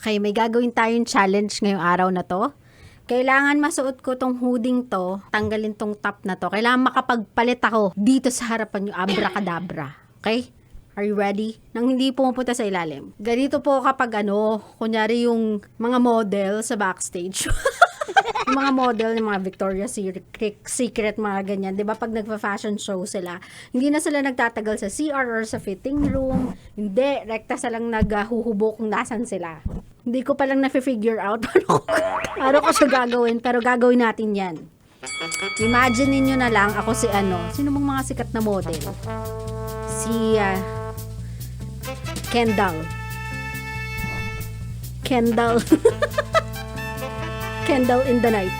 Okay, may gagawin tayong challenge ngayong araw na to. Kailangan masuot ko tong hooding to, tanggalin tong top na to. Kailangan makapagpalit ako dito sa harapan yung abracadabra. Okay? Are you ready? Nang hindi pumupunta sa ilalim. Ganito po kapag kunyari yung mga model sa backstage. Yung mga model, yung mga Victoria's Secret, mga ganyan. 'Di ba pag nagpa-fashion show sila, hindi na sila nagtatagal sa CR or sa fitting room. Hindi, rekta silang naghuhubok kung nasan sila. Hindi ko pa lang na-figure out paano ko siya gagawin, pero gagawin natin yan. Imagine niyo na lang ako si sino bang mga sikat na model? Si Kendall. Kendall in the night.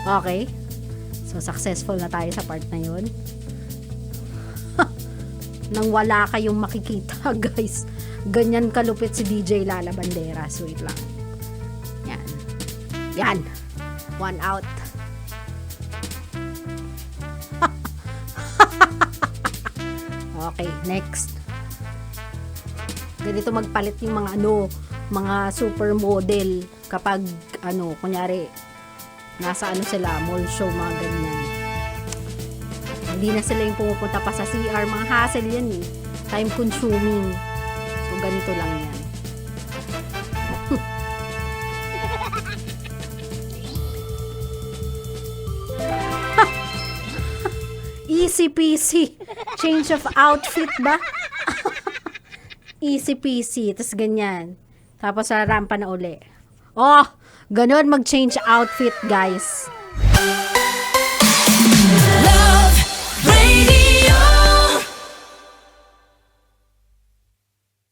Okay. So, successful na tayo sa part na yun. Nang wala kayong makikita, guys. Ganyan kalupit si DJ Lala Banderas. Wait lang. Yan. Yan. One out. Okay, next. Ganito magpalit yung mga mga supermodel kapag kunyari nasa sila, mall show, mga ganyan. Hindi na sila yung pumupunta pa sa CR, mga hassle yan eh. Time consuming. So ganito lang yan. Easy peasy. Change of outfit ba? Easy peasy. Tapos ganyan. Tapos sa rampa na uli. Oh, ganun mag-change outfit, guys.